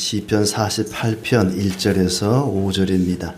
시편 48편 1절에서 5절입니다.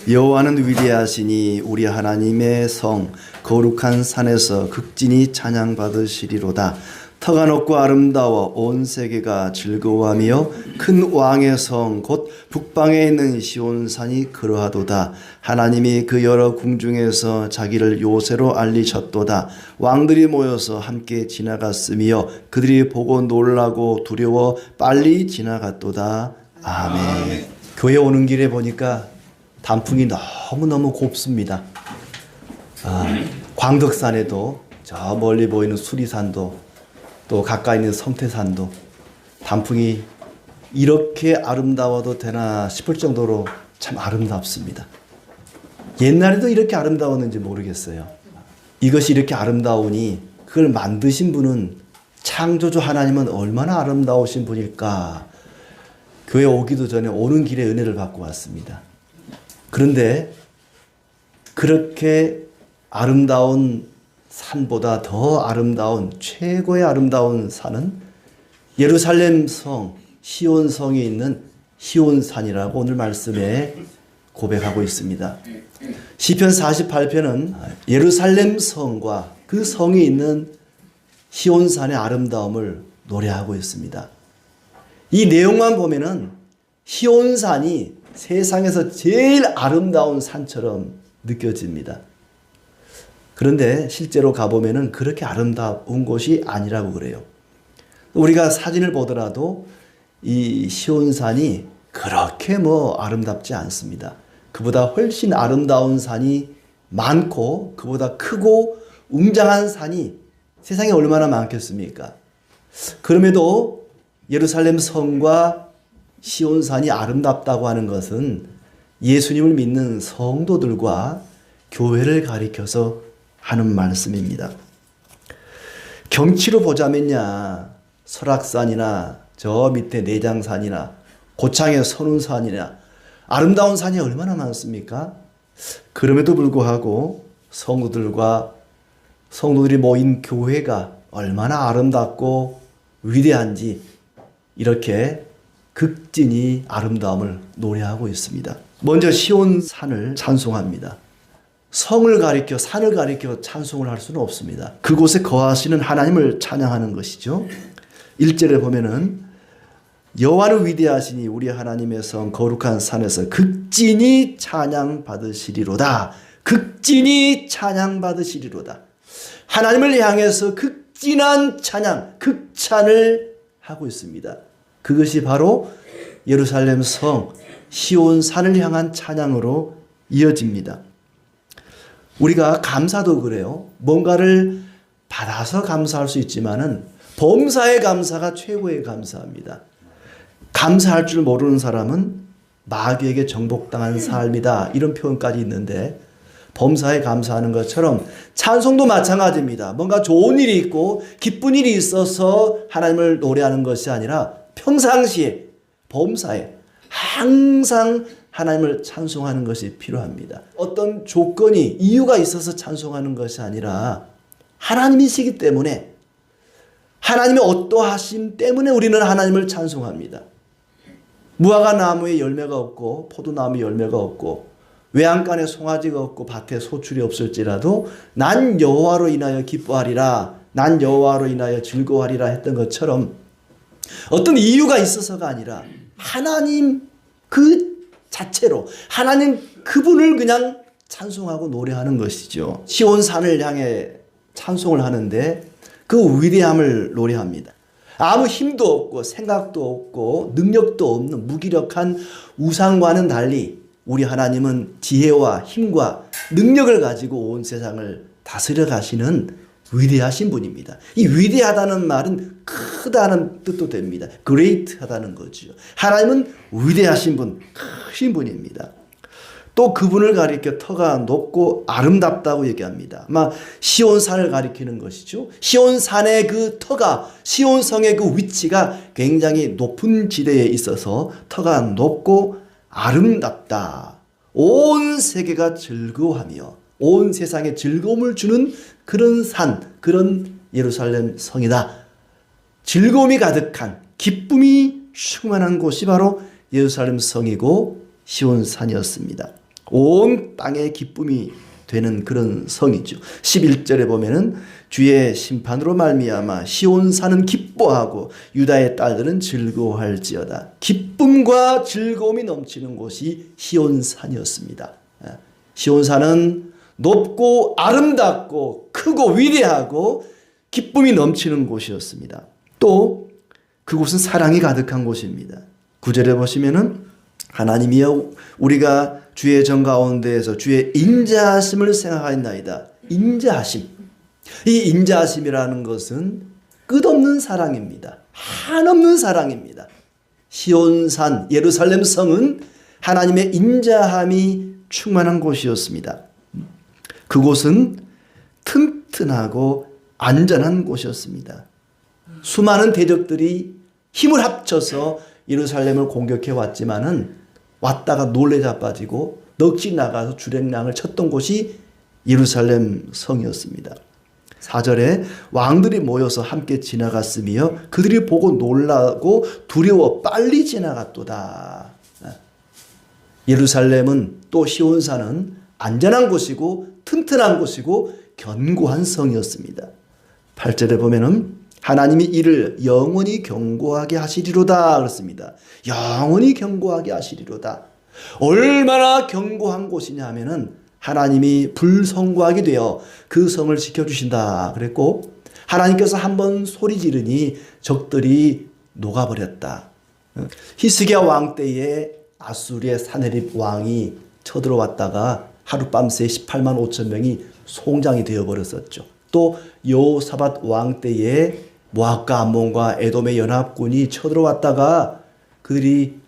여호와는 위대하시니 우리 하나님의 성 거룩한 산에서 극진히 찬양받으시리로다. 터가 높고 아름다워 온 세계가 즐거워하며 큰 왕의 성 곧 북방에 있는 시온산이 그러하도다. 하나님이 그 여러 궁중에서 자기를 요새로 알리셨도다. 왕들이 모여서 함께 지나갔으며 그들이 보고 놀라고 두려워 빨리 지나갔도다. 아멘. 교회 오는 길에 보니까 단풍이 너무너무 곱습니다. 광덕산에도 저 멀리 보이는 수리산도 또 가까이 있는 성태산도 단풍이 이렇게 아름다워도 되나 싶을 정도로 참 아름답습니다. 옛날에도 이렇게 아름다웠는지 모르겠어요. 이것이 이렇게 아름다우니 그걸 만드신 분은 창조주 하나님은 얼마나 아름다우신 분일까. 교회 오기도 전에 오는 길에 은혜를 받고 왔습니다. 그런데 그렇게 아름다운 산보다 더 아름다운 최고의 아름다운 산은 예루살렘 성 시온성에 있는 시온산이라고 오늘 말씀에 고백하고 있습니다. 시편 48편은 예루살렘 성과 그 성에 있는 시온산의 아름다움을 노래하고 있습니다. 이 내용만 보면은 시온산이 세상에서 제일 아름다운 산처럼 느껴집니다. 그런데 실제로 가보면은 그렇게 아름다운 곳이 아니라고 그래요. 우리가 사진을 보더라도 이 시온산이 그렇게 아름답지 않습니다. 그보다 훨씬 아름다운 산이 많고 그보다 크고 웅장한 산이 세상에 얼마나 많겠습니까? 그럼에도 예루살렘 성과 시온산이 아름답다고 하는 것은 예수님을 믿는 성도들과 교회를 가리켜서 하는 말씀입니다. 경치로 보자면야 설악산이나 저 밑에 내장산이나 고창의 선운산이나 아름다운 산이 얼마나 많습니까? 그럼에도 불구하고 성도들이 모인 교회가 얼마나 아름답고 위대한지 이렇게 극진히 아름다움을 노래하고 있습니다. 먼저 시온산을 찬송합니다. 성을 가리켜 산을 가리켜 찬송을 할 수는 없습니다. 그곳에 거하시는 하나님을 찬양하는 것이죠. 1절에 보면은 여호와는 위대하시니 우리 하나님의 성 거룩한 산에서 극진히 찬양 받으시리로다. 극진히 찬양 받으시리로다. 하나님을 향해서 극진한 찬양, 극찬을 하고 있습니다. 그것이 바로 예루살렘 성 시온산을 향한 찬양으로 이어집니다. 우리가 감사도 그래요. 뭔가를 받아서 감사할 수 있지만은 범사의 감사가 최고의 감사입니다. 감사할 줄 모르는 사람은 마귀에게 정복당한 삶이다. 이런 표현까지 있는데 범사에 감사하는 것처럼 찬송도 마찬가지입니다. 뭔가 좋은 일이 있고 기쁜 일이 있어서 하나님을 노래하는 것이 아니라 평상시에 범사에 항상 하나님을 찬송하는 것이 필요합니다. 어떤 조건이 이유가 있어서 찬송하는 것이 아니라 하나님이시기 때문에 하나님의 어떠하심 때문에 우리는 하나님을 찬송합니다. 무화과 나무에 열매가 없고 포도나무에 열매가 없고 외양간에 송아지가 없고 밭에 소출이 없을지라도 난 여호와로 인하여 기뻐하리라, 난 여호와로 인하여 즐거워하리라 했던 것처럼 어떤 이유가 있어서가 아니라 하나님 그 자체로 하나님 그분을 그냥 찬송하고 노래하는 것이죠. 시온산을 향해 찬송을 하는데 그 위대함을 노래합니다. 아무 힘도 없고 생각도 없고 능력도 없는 무기력한 우상과는 달리 우리 하나님은 지혜와 힘과 능력을 가지고 온 세상을 다스려 가시는 위대하신 분입니다. 이 위대하다는 말은 크다는 뜻도 됩니다. great하다는 거죠. 하나님은 위대하신 분, 크신 분입니다. 또 그분을 가리켜 터가 높고 아름답다고 얘기합니다. 아마 시온산을 가리키는 것이죠. 시온산의 그 터가, 시온성의 그 위치가 굉장히 높은 지대에 있어서 터가 높고 아름답다. 온 세계가 즐거워하며 온 세상에 즐거움을 주는 그런 산, 그런 예루살렘 성이다. 즐거움이 가득한, 기쁨이 충만한 곳이 바로 예루살렘 성이고 시온산이었습니다. 온 땅의 기쁨이 되는 그런 성이죠. 11절에 보면은 주의 심판으로 말미암아 시온산은 기뻐하고 유다의 딸들은 즐거워할지어다. 기쁨과 즐거움이 넘치는 곳이 시온산이었습니다. 시온산은 높고 아름답고 크고 위대하고 기쁨이 넘치는 곳이었습니다. 또 그곳은 사랑이 가득한 곳입니다. 9절에 보시면은 하나님이여 우리가 주의 정 가운데에서 주의 인자하심을 생각하였나이다. 인자하심. 이 인자하심이라는 것은 끝없는 사랑입니다. 한없는 사랑입니다. 시온산 예루살렘 성은 하나님의 인자함이 충만한 곳이었습니다. 그곳은 튼튼하고 안전한 곳이었습니다. 수많은 대적들이 힘을 합쳐서 예루살렘을 공격해 왔지만은 왔다가 놀래 자빠지고 넋이 나가서 주랭랑을 쳤던 곳이 예루살렘 성이었습니다. 4절에 왕들이 모여서 함께 지나갔으며 그들이 보고 놀라고 두려워 빨리 지나갔도다. 예루살렘은 또 시온산은 안전한 곳이고 튼튼한 곳이고 견고한 성이었습니다. 8절에 보면은 하나님이 이를 영원히 견고하게 하시리로다 그렇습니다. 영원히 견고하게 하시리로다. 얼마나 견고한 곳이냐 하면은 하나님이 불성과하게 되어 그 성을 지켜주신다 그랬고 하나님께서 한번 소리 지르니 적들이 녹아버렸다. 히스기야 왕 때에 아수리의 사네립 왕이 쳐들어왔다가 하룻밤새 18만 5천 명이 송장이 되어버렸었죠. 또 여호사밧 왕 때에 모압과 암몬과 에돔의 연합군이 쳐들어왔다가 그들이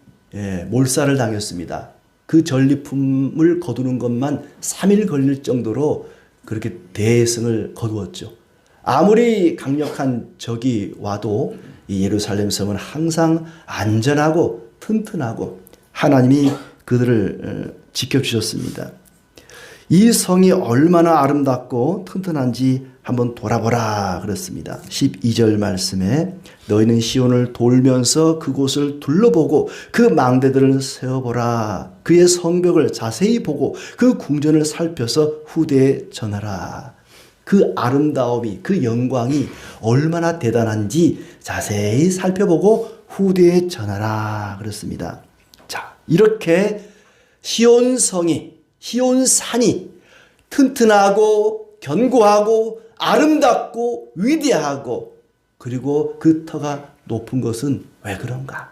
몰살을 당했습니다. 그 전리품을 거두는 것만 3일 걸릴 정도로 그렇게 대승을 거두었죠. 아무리 강력한 적이 와도 이 예루살렘 성은 항상 안전하고 튼튼하고 하나님이 그들을 지켜주셨습니다. 이 성이 얼마나 아름답고 튼튼한지 한번 돌아보라 그랬습니다. 12절 말씀에 너희는 시온을 돌면서 그곳을 둘러보고 그 망대들을 세어보라. 그의 성벽을 자세히 보고 그 궁전을 살펴서 후대에 전하라. 그 아름다움이 그 영광이 얼마나 대단한지 자세히 살펴보고 후대에 전하라 그랬습니다. 자, 이렇게 시온성이 시온산이 튼튼하고 견고하고 아름답고 위대하고 그리고 그 터가 높은 것은 왜 그런가?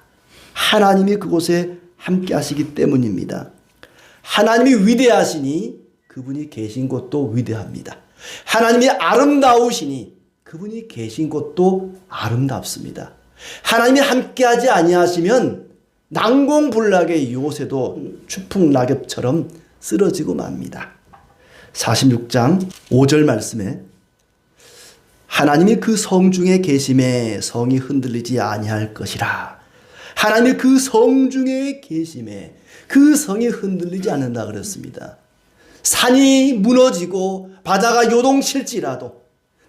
하나님이 그곳에 함께 하시기 때문입니다. 하나님이 위대하시니 그분이 계신 곳도 위대합니다. 하나님이 아름다우시니 그분이 계신 곳도 아름답습니다. 하나님이 함께하지 아니하시면 난공불락의 요새도 추풍낙엽처럼 쓰러지고 맙니다. 46장 5절 말씀에 하나님이 그 성중에 계심에 성이 흔들리지 아니할 것이라. 하나님이 그 성중에 계심에 그 성이 흔들리지 않는다 그랬습니다. 산이 무너지고 바다가 요동칠지라도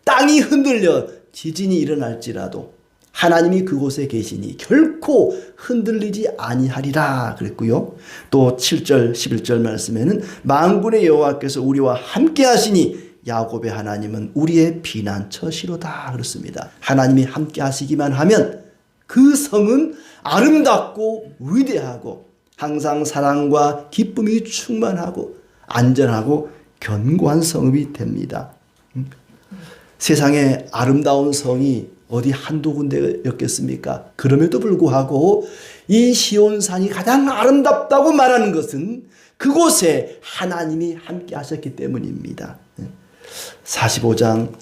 땅이 흔들려 지진이 일어날지라도 하나님이 그곳에 계시니 결코 흔들리지 아니하리라 그랬고요. 또 7절 11절 말씀에는 만군의 여호와께서 우리와 함께 하시니 야곱의 하나님은 우리의 피난처시로다 그렇습니다. 하나님이 함께 하시기만 하면 그 성은 아름답고 위대하고 항상 사랑과 기쁨이 충만하고 안전하고 견고한 성읍이 됩니다. 세상에 아름다운 성이 어디 한두 군데였겠습니까? 그럼에도 불구하고 이 시온산이 가장 아름답다고 말하는 것은 그곳에 하나님이 함께 하셨기 때문입니다. 45장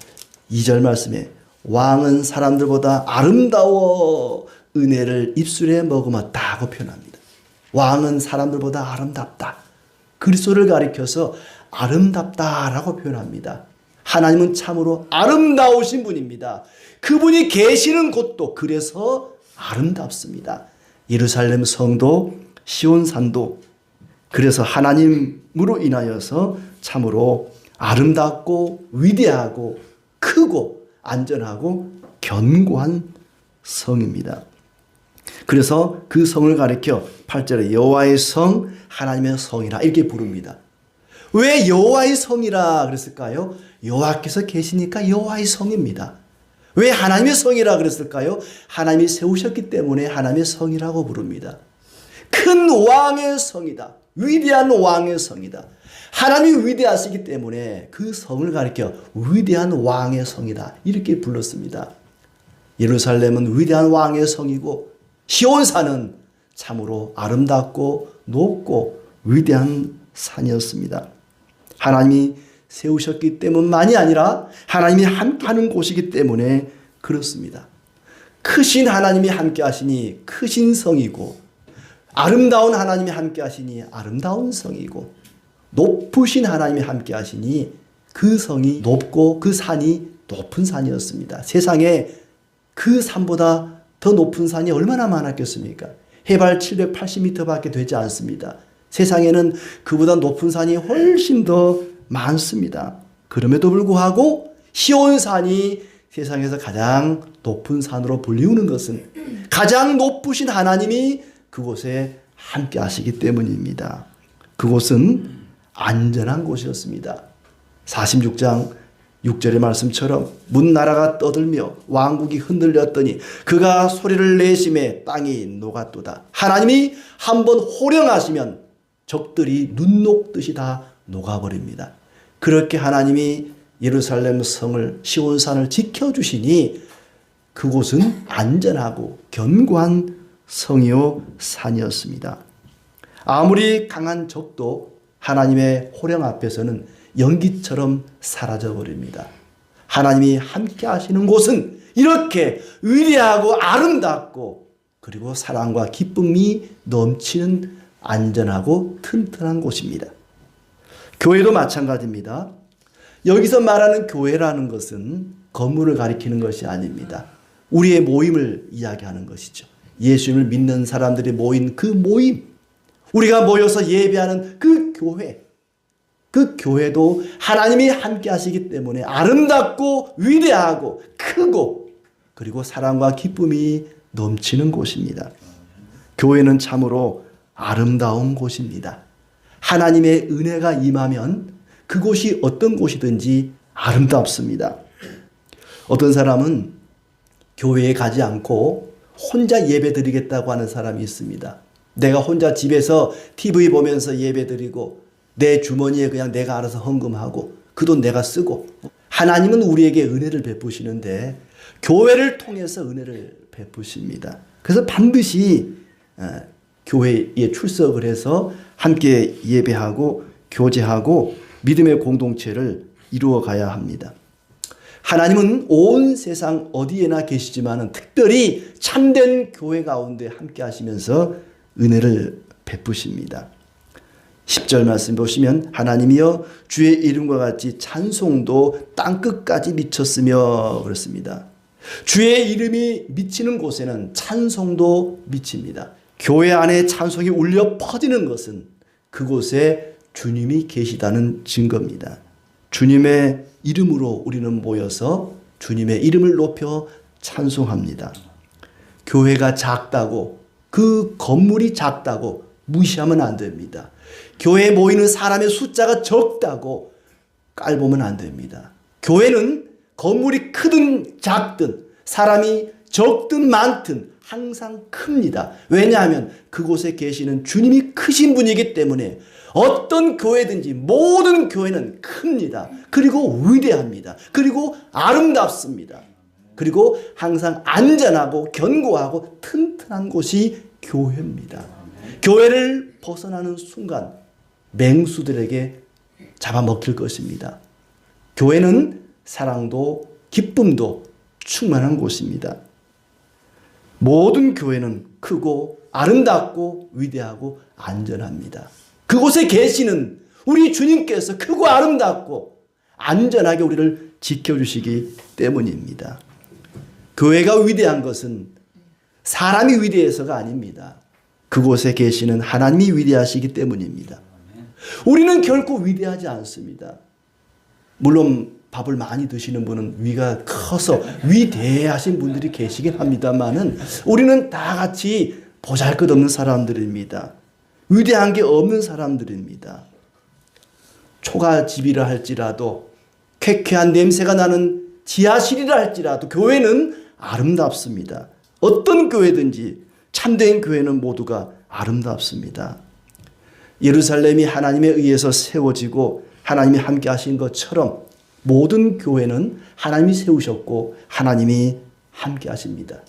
2절 말씀에 왕은 사람들보다 아름다워 은혜를 입술에 머금었다고 표현합니다. 왕은 사람들보다 아름답다. 그리스도를 가리켜서 아름답다라고 표현합니다. 하나님은 참으로 아름다우신 분입니다. 그분이 계시는 곳도 그래서 아름답습니다. 예루살렘 성도 시온산도 그래서 하나님으로 인하여서 참으로 아름답고 위대하고 크고 안전하고 견고한 성입니다. 그래서 그 성을 가리켜 8절에 여호와의 성, 하나님의 성이라 이렇게 부릅니다. 왜 여호와의 성이라 그랬을까요? 여호와께서 계시니까 여호와의 성입니다. 왜 하나님의 성이라 그랬을까요? 하나님이 세우셨기 때문에 하나님의 성이라고 부릅니다. 큰 왕의 성이다. 위대한 왕의 성이다. 하나님이 위대하시기 때문에 그 성을 가리켜 위대한 왕의 성이다. 이렇게 불렀습니다. 예루살렘은 위대한 왕의 성이고 시온산은 참으로 아름답고 높고 위대한 산이었습니다. 하나님이 세우셨기 때문만이 아니라 하나님이 함께하는 곳이기 때문에 그렇습니다. 크신 하나님이 함께하시니 크신 성이고 아름다운 하나님이 함께하시니 아름다운 성이고 높으신 하나님이 함께하시니 그 성이 높고 그 산이 높은 산이었습니다. 세상에 그 산보다 더 높은 산이 얼마나 많았겠습니까? 해발 780m밖에 되지 않습니다. 세상에는 그보다 높은 산이 훨씬 더 많습니다. 그럼에도 불구하고 시온산이 세상에서 가장 높은 산으로 불리우는 것은 가장 높으신 하나님이 그곳에 함께 하시기 때문입니다. 그곳은 안전한 곳이었습니다. 46장 6절의 말씀처럼 문나라가 떠들며 왕국이 흔들렸더니 그가 소리를 내심에 땅이 녹았도다. 하나님이 한번 호령하시면 적들이 눈 녹듯이 다 녹아버립니다. 그렇게 하나님이 예루살렘 성을 시온산을 지켜주시니 그곳은 안전하고 견고한 성이요 산이었습니다. 아무리 강한 적도 하나님의 호령 앞에서는 연기처럼 사라져버립니다. 하나님이 함께 하시는 곳은 이렇게 위대하고 아름답고 그리고 사랑과 기쁨이 넘치는 안전하고 튼튼한 곳입니다. 교회도 마찬가지입니다. 여기서 말하는 교회라는 것은 건물을 가리키는 것이 아닙니다. 우리의 모임을 이야기하는 것이죠. 예수님을 믿는 사람들이 모인 그 모임, 우리가 모여서 예배하는 그 교회, 그 교회도 하나님이 함께 하시기 때문에 아름답고 위대하고 크고 그리고 사랑과 기쁨이 넘치는 곳입니다. 교회는 참으로 아름다운 곳입니다. 하나님의 은혜가 임하면 그곳이 어떤 곳이든지 아름답습니다. 어떤 사람은 교회에 가지 않고 혼자 예배 드리겠다고 하는 사람이 있습니다. 내가 혼자 집에서 TV 보면서 예배 드리고 내 주머니에 그냥 내가 알아서 헌금하고 그 돈 내가 쓰고. 하나님은 우리에게 은혜를 베푸시는데 교회를 통해서 은혜를 베푸십니다. 그래서 반드시 교회에 출석을 해서 함께 예배하고 교제하고 믿음의 공동체를 이루어 가야 합니다. 하나님은 온 세상 어디에나 계시지만 특별히 참된 교회 가운데 함께 하시면서 은혜를 베푸십니다. 10절 말씀 보시면 하나님이여 주의 이름과 같이 찬송도 땅끝까지 미쳤으며 그렇습니다. 주의 이름이 미치는 곳에는 찬송도 미칩니다. 교회 안에 찬송이 울려 퍼지는 것은 그곳에 주님이 계시다는 증거입니다. 주님의 이름으로 우리는 모여서 주님의 이름을 높여 찬송합니다. 교회가 작다고 그 건물이 작다고 무시하면 안 됩니다. 교회에 모이는 사람의 숫자가 적다고 깔보면 안 됩니다. 교회는 건물이 크든 작든 사람이 적든 많든 항상 큽니다. 왜냐하면 그곳에 계시는 주님이 크신 분이기 때문에 어떤 교회든지 모든 교회는 큽니다. 그리고 위대합니다. 그리고 아름답습니다. 그리고 항상 안전하고 견고하고 튼튼한 곳이 교회입니다. 교회를 벗어나는 순간 맹수들에게 잡아먹힐 것입니다. 교회는 사랑도 기쁨도 충만한 곳입니다. 모든 교회는 크고 아름답고 위대하고 안전합니다. 그곳에 계시는 우리 주님께서 크고 아름답고 안전하게 우리를 지켜주시기 때문입니다. 교회가 위대한 것은 사람이 위대해서가 아닙니다. 그곳에 계시는 하나님이 위대하시기 때문입니다. 우리는 결코 위대하지 않습니다. 물론 밥을 많이 드시는 분은 위가 커서 위대하신 분들이 계시긴 합니다만은 우리는 다 같이 보잘것없는 사람들입니다. 위대한 게 없는 사람들입니다. 초가집이라 할지라도 쾌쾌한 냄새가 나는 지하실이라 할지라도 교회는 아름답습니다. 어떤 교회든지 참된 교회는 모두가 아름답습니다. 예루살렘이 하나님에 의해서 세워지고 하나님이 함께 하신 것처럼 모든 교회는 하나님이 세우셨고 하나님이 함께 하십니다.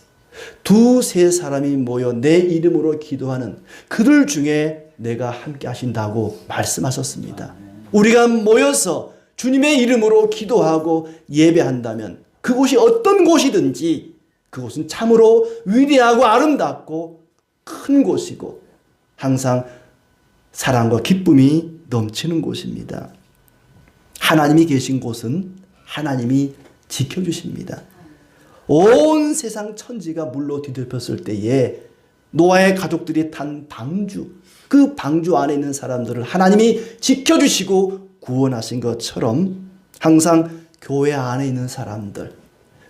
두세 사람이 모여 내 이름으로 기도하는 그들 중에 내가 함께 하신다고 말씀하셨습니다. 우리가 모여서 주님의 이름으로 기도하고 예배한다면 그곳이 어떤 곳이든지 그곳은 참으로 위대하고 아름답고 큰 곳이고 항상 사랑과 기쁨이 넘치는 곳입니다. 하나님이 계신 곳은 하나님이 지켜주십니다. 온 세상 천지가 물로 뒤덮였을 때에 노아의 가족들이 탄 방주, 그 방주 안에 있는 사람들을 하나님이 지켜주시고 구원하신 것처럼 항상 교회 안에 있는 사람들,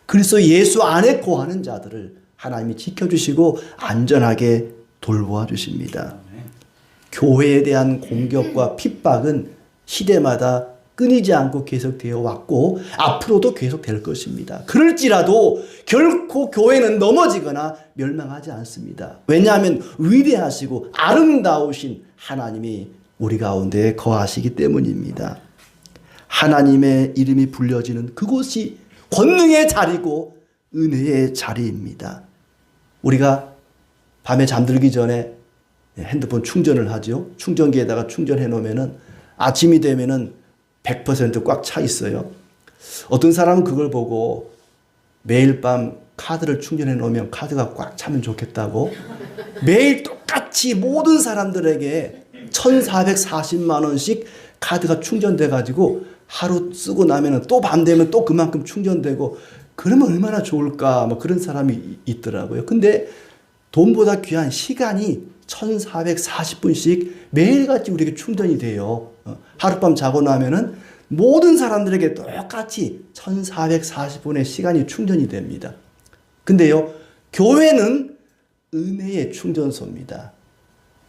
그리스도 예수 안에 거하는 자들을 하나님이 지켜주시고 안전하게 돌보아 주십니다. 교회에 대한 공격과 핍박은 시대마다 끊이지 않고 계속되어 왔고 앞으로도 계속될 것입니다. 그럴지라도 결코 교회는 넘어지거나 멸망하지 않습니다. 왜냐하면 위대하시고 아름다우신 하나님이 우리 가운데 거하시기 때문입니다. 하나님의 이름이 불려지는 그곳이 권능의 자리고 은혜의 자리입니다. 우리가 밤에 잠들기 전에 핸드폰 충전을 하죠. 충전기에다가 충전해 놓으면은 아침이 되면은 100% 꽉 차 있어요. 어떤 사람은 그걸 보고 매일 밤 카드를 충전해 놓으면 카드가 꽉 차면 좋겠다고 매일 똑같이 모든 사람들에게 1,440만 원씩 카드가 충전돼 가지고 하루 쓰고 나면은 또 밤 되면 또 그만큼 충전되고 그러면 얼마나 좋을까 뭐 그런 사람이 있더라고요. 근데 돈보다 귀한 시간이 1,440분씩 매일같이 우리에게 충전이 돼요. 하룻밤 자고 나면은 모든 사람들에게 똑같이 1,440분의 시간이 충전이 됩니다. 근데요, 교회는 은혜의 충전소입니다.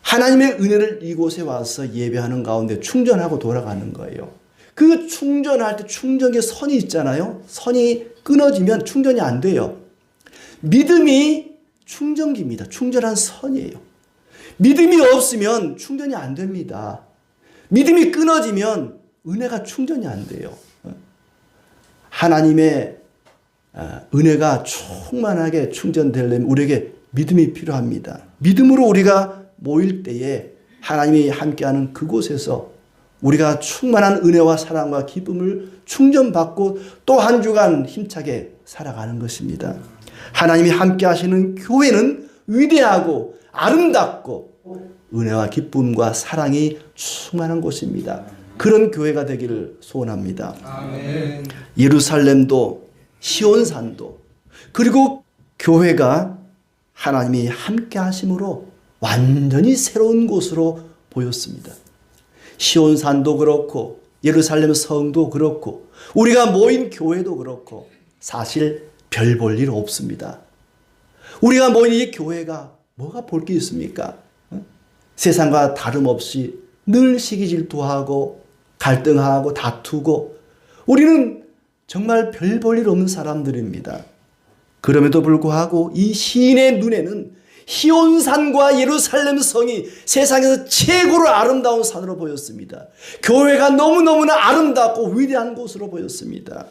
하나님의 은혜를 이곳에 와서 예배하는 가운데 충전하고 돌아가는 거예요. 그 충전할 때 충전기에 선이 있잖아요. 선이 끊어지면 충전이 안 돼요. 믿음이 충전기입니다. 충전한 선이에요. 믿음이 없으면 충전이 안 됩니다. 믿음이 끊어지면 은혜가 충전이 안 돼요. 하나님의 은혜가 충만하게 충전되려면 우리에게 믿음이 필요합니다. 믿음으로 우리가 모일 때에 하나님이 함께하는 그곳에서 우리가 충만한 은혜와 사랑과 기쁨을 충전받고 또 한 주간 힘차게 살아가는 것입니다. 하나님이 함께 하시는 교회는 위대하고 아름답고 은혜와 기쁨과 사랑이 충만한 곳입니다. 그런 교회가 되기를 소원합니다. 아멘. 예루살렘도 시온산도 그리고 교회가 하나님이 함께 하심으로 완전히 새로운 곳으로 보였습니다. 시온산도 그렇고 예루살렘 성도 그렇고 우리가 모인 교회도 그렇고 사실 별 볼 일 없습니다. 우리가 모인 이 교회가 뭐가 볼 게 있습니까? 세상과 다름없이 늘 시기 질투하고 갈등하고 다투고 우리는 정말 별 볼 일 없는 사람들입니다. 그럼에도 불구하고 이 시인의 눈에는 시온산과 예루살렘 성이 세상에서 최고로 아름다운 산으로 보였습니다. 교회가 너무너무나 아름답고 위대한 곳으로 보였습니다.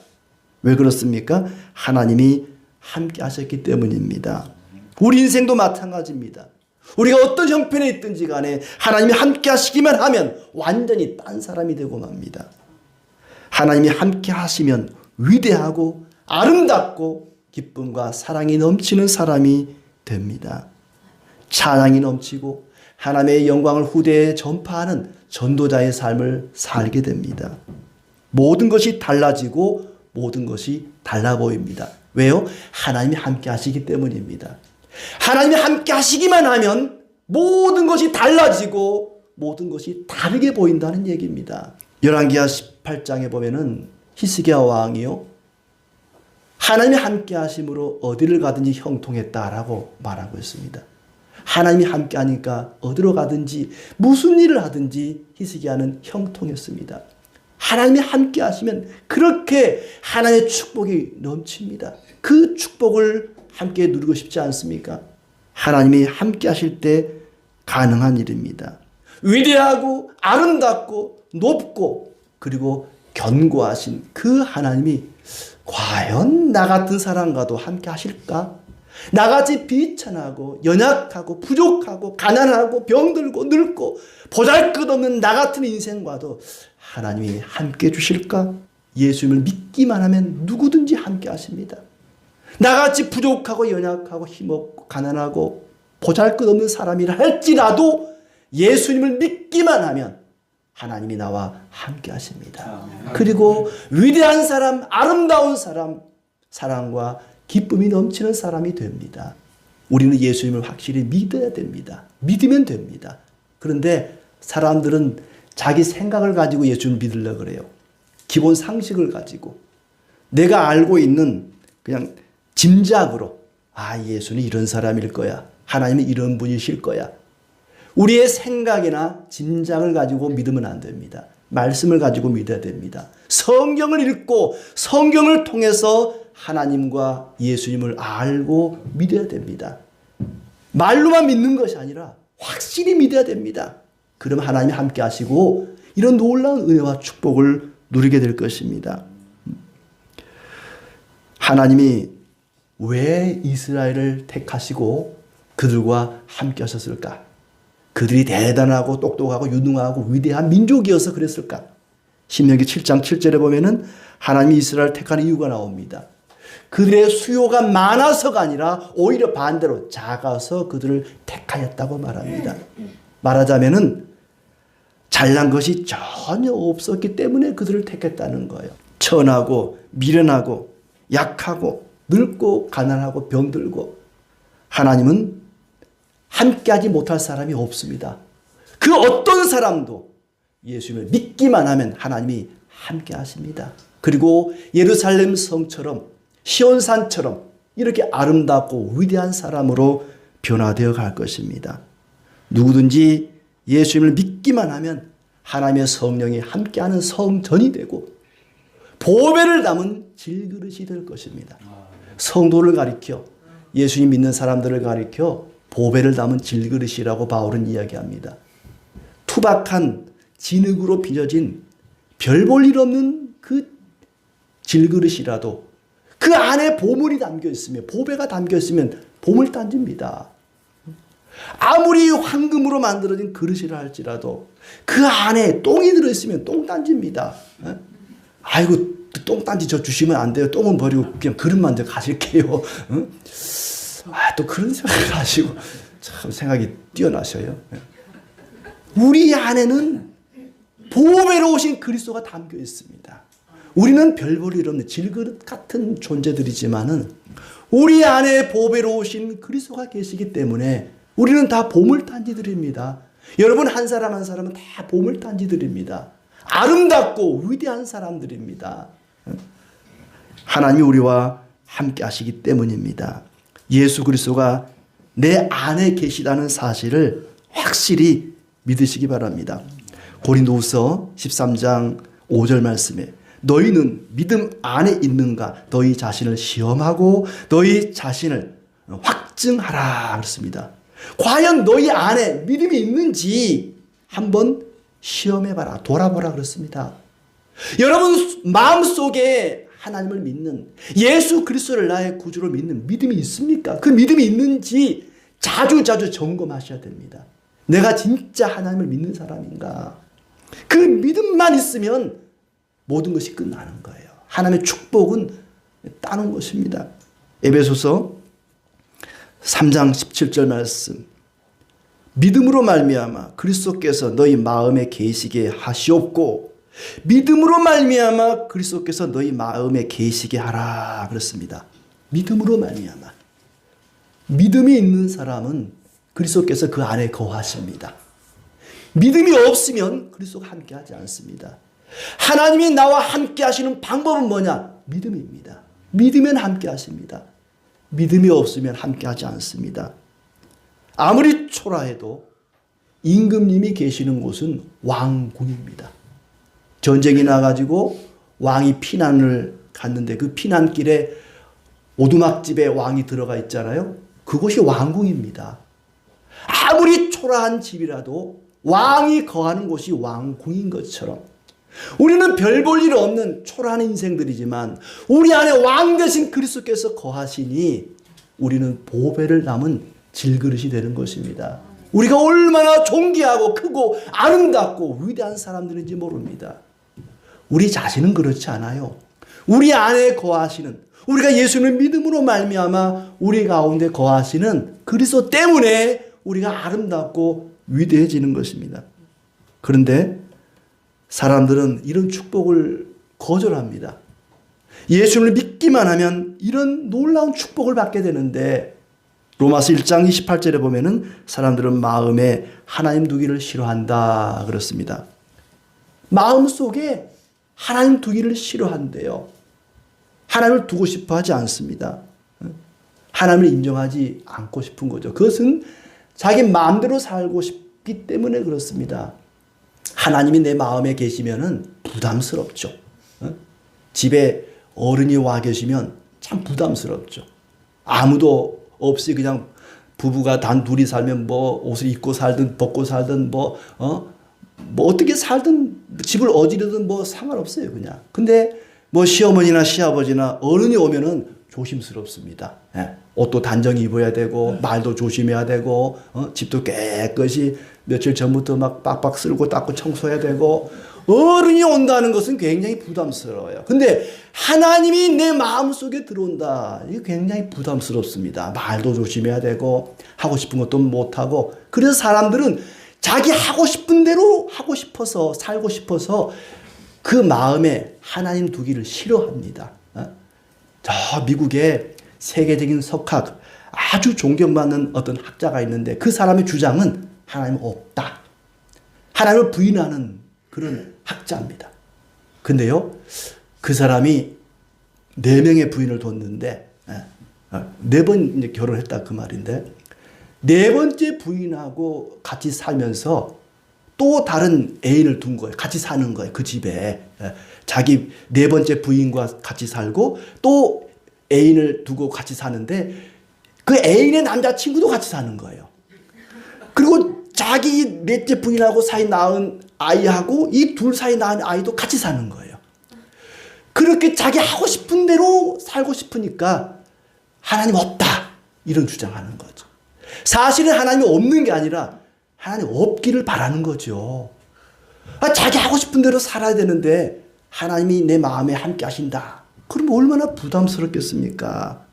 왜 그렇습니까? 하나님이 함께 하셨기 때문입니다. 우리 인생도 마찬가지입니다. 우리가 어떤 형편에 있든지 간에 하나님이 함께 하시기만 하면 완전히 딴 사람이 되고 맙니다. 하나님이 함께 하시면 위대하고 아름답고 기쁨과 사랑이 넘치는 사람이 됩니다. 찬양이 넘치고 하나님의 영광을 후대에 전파하는 전도자의 삶을 살게 됩니다. 모든 것이 달라지고 모든 것이 달라 보입니다. 왜요? 하나님이 함께 하시기 때문입니다. 하나님이 함께 하시기만 하면 모든 것이 달라지고 모든 것이 다르게 보인다는 얘기입니다. 열왕기하 18장에 보면은 히스기야 왕이요, 하나님이 함께 하심으로 어디를 가든지 형통했다라고 말하고 있습니다. 하나님이 함께 하니까 어디로 가든지 무슨 일을 하든지 히스기야는 형통했습니다. 하나님이 함께 하시면 그렇게 하나님의 축복이 넘칩니다. 그 축복을 함께 누리고 싶지 않습니까? 하나님이 함께 하실 때 가능한 일입니다. 위대하고 아름답고 높고 그리고 견고하신 그 하나님이 과연 나 같은 사람과도 함께 하실까? 나같이 비천하고 연약하고 부족하고 가난하고 병들고 늙고 보잘것없는 나 같은 인생과도 하나님이 함께 주실까? 예수님을 믿기만 하면 누구든지 함께 하십니다. 나같이 부족하고 연약하고 힘없고 가난하고 보잘것없는 사람이라 할지라도 예수님을 믿기만 하면 하나님이 나와 함께 하십니다. 그리고 위대한 사람, 아름다운 사람, 사랑과 기쁨이 넘치는 사람이 됩니다. 우리는 예수님을 확실히 믿어야 됩니다. 믿으면 됩니다. 그런데 사람들은 자기 생각을 가지고 예수님을 믿으려고 그래요. 기본 상식을 가지고 내가 알고 있는 그냥 짐작으로 예수는 이런 사람일 거야. 하나님은 이런 분이실 거야. 우리의 생각이나 짐작을 가지고 믿으면 안 됩니다. 말씀을 가지고 믿어야 됩니다. 성경을 읽고 성경을 통해서 하나님과 예수님을 알고 믿어야 됩니다. 말로만 믿는 것이 아니라 확실히 믿어야 됩니다. 그러면 하나님이 함께 하시고 이런 놀라운 은혜와 축복을 누리게 될 것입니다. 하나님이 왜 이스라엘을 택하시고 그들과 함께 하셨을까? 그들이 대단하고 똑똑하고 유능하고 위대한 민족이어서 그랬을까? 신명기 7장 7절에 보면은 하나님이 이스라엘을 택하는 이유가 나옵니다. 그들의 수요가 많아서가 아니라 오히려 반대로 작아서 그들을 택하였다고 말합니다. 말하자면은 잘난 것이 전혀 없었기 때문에 그들을 택했다는 거예요. 천하고 미련하고 약하고 늙고 가난하고 병들고 하나님은 함께하지 못할 사람이 없습니다. 그 어떤 사람도 예수님을 믿기만 하면 하나님이 함께 하십니다. 그리고 예루살렘 성처럼 시온산처럼 이렇게 아름답고 위대한 사람으로 변화되어 갈 것입니다. 누구든지 예수님을 믿기만 하면 하나님의 성령이 함께하는 성전이 되고 보배를 담은 질그릇이 될 것입니다. 성도를 가리켜 예수님 믿는 사람들을 가리켜 보배를 담은 질그릇이라고 바울은 이야기합니다. 투박한 진흙으로 빚어진 별 볼 일 없는 그 질그릇이라도 그 안에 보물이 담겨 있으면 보배가 담겨 있으면 보물단지입니다. 아무리 황금으로 만들어진 그릇이라 할지라도 그 안에 똥이 들어있으면 똥단지입니다. 아이고 똥단지 저 주시면 안 돼요. 똥은 버리고 그냥 그릇만 저 가실게요. 또 그런 생각을 하시고 참 생각이 뛰어나셔요. 우리 안에는 보배로 오신 그리스도가 담겨 있습니다. 우리는 별 볼 일 없는 질그릇 같은 존재들이지만은 우리 안에 보배로 오신 그리스도가 계시기 때문에 우리는 다 보물단지들입니다. 여러분 한 사람 한 사람은 다 보물단지들입니다. 아름답고 위대한 사람들입니다. 하나님이 우리와 함께 하시기 때문입니다. 예수 그리스도가 내 안에 계시다는 사실을 확실히 믿으시기 바랍니다. 고린도후서 13장 5절 말씀에 너희는 믿음 안에 있는가 너희 자신을 시험하고 너희 자신을 확증하라 그렇습니다. 과연 너희 안에 믿음이 있는지 한번 시험해봐라 돌아보라 그렇습니다. 여러분 마음속에 하나님을 믿는 예수 그리스도를 나의 구주로 믿는 믿음이 있습니까? 그 믿음이 있는지 자주자주 점검하셔야 됩니다. 내가 진짜 하나님을 믿는 사람인가? 그 믿음만 있으면 모든 것이 끝나는 거예요. 하나님의 축복은 따는 것입니다. 에베소서 3장 17절 말씀 믿음으로 말미암아 그리스도께서 너희 마음에 계시게 하시옵고 믿음으로 말미암아 그리스도께서 너희 마음에 계시게 하라 그렇습니다. 믿음으로 말미암아 믿음이 있는 사람은 그리스도께서 그 안에 거하십니다. 믿음이 없으면 그리스도가 함께하지 않습니다. 하나님이 나와 함께 하시는 방법은 뭐냐? 믿음입니다. 믿으면 함께 하십니다. 믿음이 없으면 함께 하지 않습니다. 아무리 초라해도 임금님이 계시는 곳은 왕궁입니다. 전쟁이 나가지고 왕이 피난을 갔는데 그 피난길에 오두막집에 왕이 들어가 있잖아요. 그곳이 왕궁입니다. 아무리 초라한 집이라도 왕이 거하는 곳이 왕궁인 것처럼 우리는 별 볼 일 없는 초라한 인생들이지만 우리 안에 왕 되신 그리스도께서 거하시니 우리는 보배를 남은 질그릇이 되는 것입니다. 우리가 얼마나 존귀하고 크고 아름답고 위대한 사람들인지 모릅니다. 우리 자신은 그렇지 않아요. 우리 안에 거하시는, 우리가 예수님을 믿음으로 말미암아 우리 가운데 거하시는 그리스도 때문에 우리가 아름답고 위대해지는 것입니다. 그런데 사람들은 이런 축복을 거절합니다. 예수님을 믿기만 하면 이런 놀라운 축복을 받게 되는데 로마서 1장 28절에 보면은 사람들은 마음에 하나님 두기를 싫어한다 그렇습니다. 마음속에 하나님 두기를 싫어한대요. 하나님을 두고 싶어 하지 않습니다. 하나님을 인정하지 않고 싶은 거죠. 그것은 자기 마음대로 살고 싶기 때문에 그렇습니다. 하나님이 내 마음에 계시면은 부담스럽죠. 집에 어른이 와 계시면 참 부담스럽죠. 아무도 없이 그냥 부부가 단 둘이 살면 뭐 옷을 입고 살든 벗고 살든 뭐 어떻게 살든 집을 어지르든 뭐 상관없어요, 그냥. 근데 뭐 시어머니나 시아버지나 어른이 오면은 조심스럽습니다. 예. 옷도 단정히 입어야 되고 말도 조심해야 되고 집도 깨끗이 며칠 전부터 막 빡빡 쓸고 닦고 청소해야 되고 어른이 온다는 것은 굉장히 부담스러워요. 근데 하나님이 내 마음속에 들어온다. 이게 굉장히 부담스럽습니다. 말도 조심해야 되고 하고 싶은 것도 못하고 그래서 사람들은 자기 하고 싶은 대로 하고 싶어서 살고 싶어서 그 마음에 하나님 두기를 싫어합니다. 저 미국에 세계적인 석학 아주 존경받는 어떤 학자가 있는데 그 사람의 주장은 하나님 없다. 하나님을 부인하는 그런 학자입니다. 근데요, 그 사람이 4명의 부인을 뒀는데 4번 이제 결혼했다 그 말인데 4번째 부인하고 같이 살면서 또 다른 애인을 둔 거예요. 같이 사는 거예요. 그 집에. 자기 4번째 부인과 같이 살고 또 애인을 두고 같이 사는데 그 애인의 남자친구도 같이 사는 거예요. 그리고 자기 넷째 부인하고 사이 낳은 아이하고 이 둘 사이 낳은 아이도 같이 사는 거예요. 그렇게 자기 하고 싶은 대로 살고 싶으니까 하나님 없다. 이런 주장하는 거죠. 사실은 하나님이 없는 게 아니라 하나님 없기를 바라는 거죠. 자기 하고 싶은 대로 살아야 되는데 하나님이 내 마음에 함께 하신다. 그럼 얼마나 부담스럽겠습니까?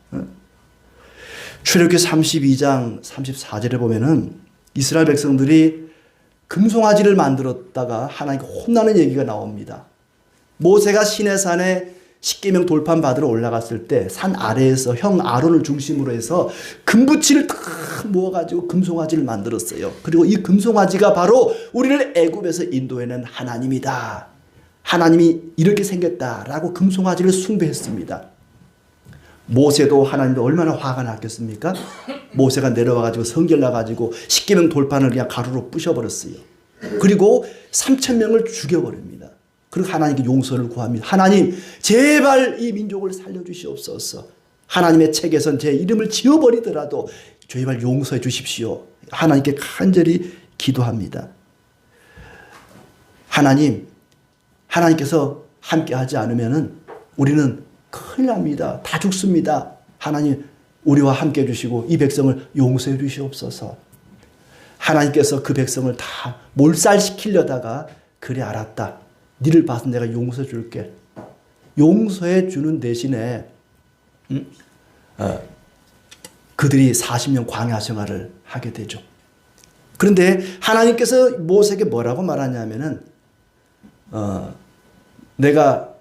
출애굽기 32장 34절에 보면은 이스라엘 백성들이 금송아지를 만들었다가 하나님께 혼나는 얘기가 나옵니다. 모세가 시내산에 십계명 돌판 받으러 올라갔을 때 산 아래에서 형 아론을 중심으로 해서 금붙이를 다 모아가지고 금송아지를 만들었어요. 그리고 이 금송아지가 바로 우리를 애굽에서 인도해낸 하나님이다. 하나님이 이렇게 생겼다라고 금송아지를 숭배했습니다. 모세도 하나님도 얼마나 화가 났겠습니까? 모세가 내려와가지고 성결 나가지고 십계명 돌판을 그냥 가루로 부셔버렸어요. 그리고 3,000명을 죽여버립니다. 그리고 하나님께 용서를 구합니다. 하나님 제발 이 민족을 살려주시옵소서. 하나님의 책에선 제 이름을 지워버리더라도 제발 용서해 주십시오. 하나님께 간절히 기도합니다. 하나님께서 함께 하지 않으면 우리는 큰일 납니다. 다 죽습니다. 하나님 우리와 함께 해주시고 이 백성을 용서해 주시옵소서. 하나님께서 그 백성을 다 몰살시키려다가 그래 알았다. 니를 봐서 내가 용서해 줄게. 용서해 주는 대신에 그들이 40년 광야 생활을 하게 되죠. 그런데 하나님께서 모세에게 뭐라고 말하냐면은 내가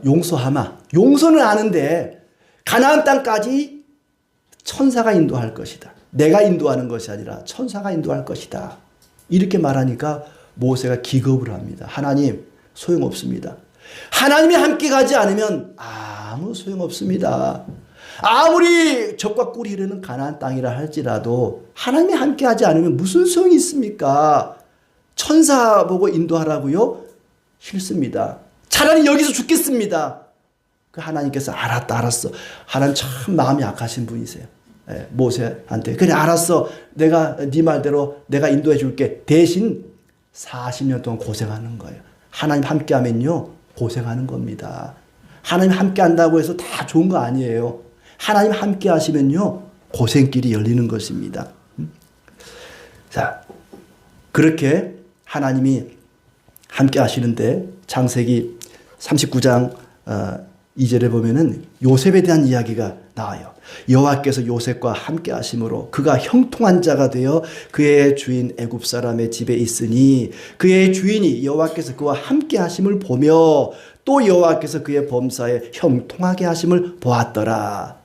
용서하마. 용서는 아는데 가나안 땅까지 천사가 인도할 것이다. 내가 인도하는 것이 아니라 천사가 인도할 것이다. 이렇게 말하니까 모세가 기겁을 합니다. 하나님 소용없습니다. 하나님이 함께 가지 않으면 아무 소용없습니다. 아무리 적과 꿀이 흐르는 가나안 땅이라 할지라도 하나님이 함께 하지 않으면 무슨 소용이 있습니까? 천사 보고 인도하라고요? 싫습니다. 차라리 여기서 죽겠습니다. 그 하나님께서 알았어. 하나님 참 마음이 약하신 분이세요. 모세한테 그래 알았어. 내가 네 말대로 내가 인도해 줄게. 대신 40년 동안 고생하는 거예요. 하나님 함께 하면요 고생하는 겁니다. 하나님 함께 한다고 해서 다 좋은 거 아니에요. 하나님 함께 하시면요 고생길이 열리는 것입니다. 자, 그렇게 하나님이 함께 하시는데 창세기 39장 2절에 보면은 요셉에 대한 이야기가 나와요. 여호와께서 요셉과 함께 하심으로 그가 형통한 자가 되어 그의 주인 애굽 사람의 집에 있으니 그의 주인이 여호와께서 그와 함께 하심을 보며 또 여호와께서 그의 범사에 형통하게 하심을 보았더라.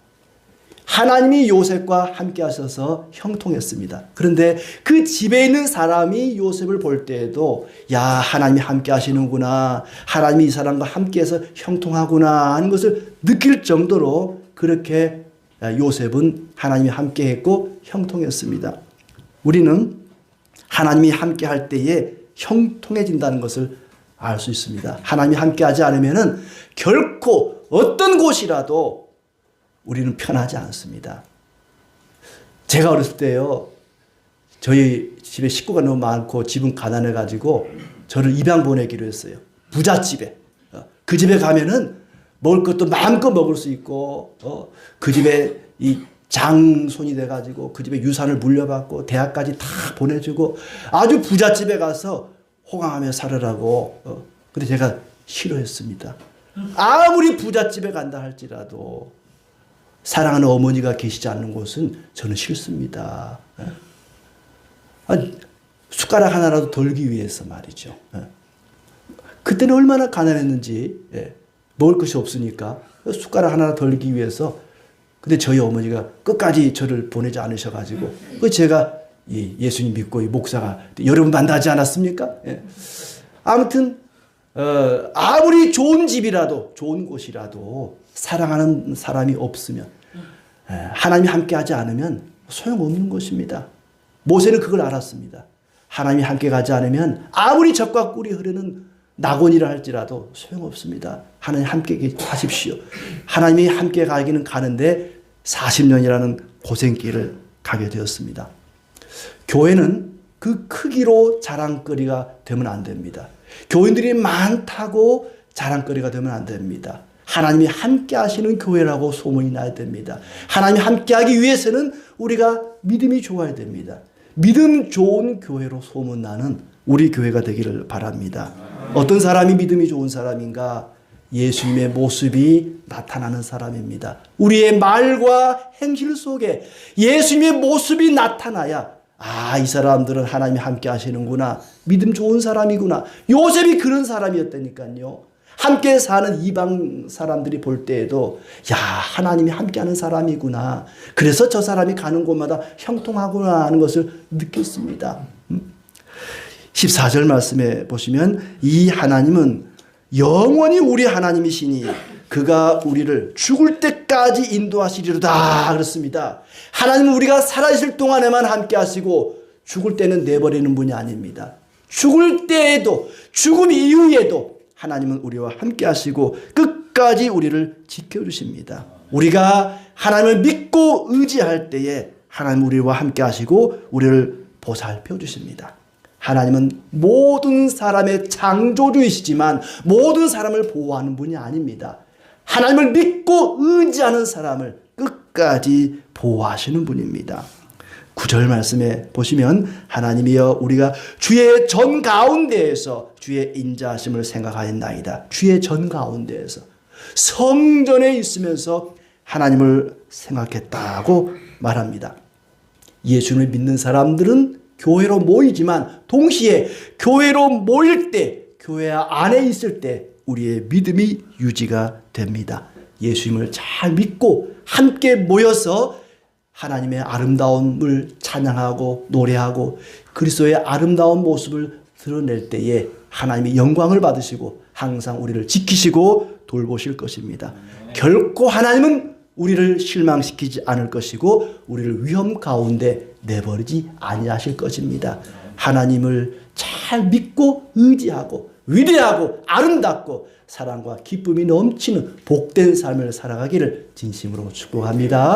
하나님이 요셉과 함께 하셔서 형통했습니다. 그런데 그 집에 있는 사람이 요셉을 볼 때에도 야 하나님이 함께 하시는구나. 하나님이 이 사람과 함께해서 형통하구나 하는 것을 느낄 정도로 그렇게 요셉은 하나님이 함께했고 형통했습니다. 우리는 하나님이 함께할 때에 형통해진다는 것을 알 수 있습니다. 하나님이 함께하지 않으면은 결코 어떤 곳이라도 우리는 편하지 않습니다. 제가 어렸을 때요, 저희 집에 식구가 너무 많고 집은 가난해가지고 저를 입양 보내기로 했어요. 부잣집에. 그 집에 가면은 먹을 것도 마음껏 먹을 수 있고, 그 집에 이 장손이 돼가지고 그 집에 유산을 물려받고 대학까지 다 보내주고 아주 부잣집에 가서 호강하며 살으라고. 근데 제가 싫어했습니다. 아무리 부잣집에 간다 할지라도 사랑하는 어머니가 계시지 않는 곳은 저는 싫습니다. 숟가락 하나라도 덜기 위해서 말이죠. 그때는 얼마나 가난했는지 먹을 것이 없으니까 숟가락 하나 덜기 위해서. 근데 저희 어머니가 끝까지 저를 보내지 않으셔가지고 제가 예수님 믿고 목사가 여러분 만나지 않았습니까? 아무튼 아무리 좋은 집이라도 좋은 곳이라도 사랑하는 사람이 없으면 하나님이 함께하지 않으면 소용없는 것입니다. 모세는 그걸 알았습니다. 하나님이 함께 가지 않으면 아무리 적과 꿀이 흐르는 낙원이라 할지라도 소용없습니다. 하나님 함께 하십시오. 하나님이 함께 가기는 가는데 40년이라는 고생길을 가게 되었습니다. 교회는 그 크기로 자랑거리가 되면 안 됩니다. 교인들이 많다고 자랑거리가 되면 안 됩니다. 하나님이 함께 하시는 교회라고 소문이 나야 됩니다. 하나님이 함께 하기 위해서는 우리가 믿음이 좋아야 됩니다. 믿음 좋은 교회로 소문나는 우리 교회가 되기를 바랍니다. 어떤 사람이 믿음이 좋은 사람인가? 예수님의 모습이 나타나는 사람입니다. 우리의 말과 행실 속에 예수님의 모습이 나타나야 이 사람들은 하나님이 함께 하시는구나. 믿음 좋은 사람이구나. 요셉이 그런 사람이었다니까요. 함께 사는 이방 사람들이 볼 때에도 하나님이 함께하는 사람이구나. 그래서 저 사람이 가는 곳마다 형통하구나 하는 것을 느꼈습니다. 14절 말씀에 보시면 이 하나님은 영원히 우리 하나님이시니 그가 우리를 죽을 때까지 인도하시리로다 그렇습니다. 하나님은 우리가 살아있을 동안에만 함께 하시고 죽을 때는 내버리는 분이 아닙니다. 죽을 때에도 죽음 이후에도 하나님은 우리와 함께 하시고 끝까지 우리를 지켜주십니다. 우리가 하나님을 믿고 의지할 때에 하나님은 우리와 함께 하시고 우리를 보살펴 주십니다. 하나님은 모든 사람의 창조주이시지만 모든 사람을 보호하는 분이 아닙니다. 하나님을 믿고 의지하는 사람을 끝까지 보호하시는 분입니다. 9절 말씀에 보시면 하나님이여 우리가 주의 전 가운데에서 주의 인자하심을 생각하였나이다. 주의 전 가운데에서 성전에 있으면서 하나님을 생각했다고 말합니다. 예수님을 믿는 사람들은 교회로 모이지만 동시에 교회로 모일 때, 교회 안에 있을 때 우리의 믿음이 유지가 됩니다. 예수님을 잘 믿고 함께 모여서 하나님의 아름다움을 찬양하고 노래하고 그리스도의 아름다운 모습을 드러낼 때에 하나님의 영광을 받으시고 항상 우리를 지키시고 돌보실 것입니다. 결코 하나님은 우리를 실망시키지 않을 것이고 우리를 위험 가운데 내버리지 아니하실 것입니다. 하나님을 잘 믿고 의지하고 위대하고 아름답고 사랑과 기쁨이 넘치는 복된 삶을 살아가기를 진심으로 축복합니다.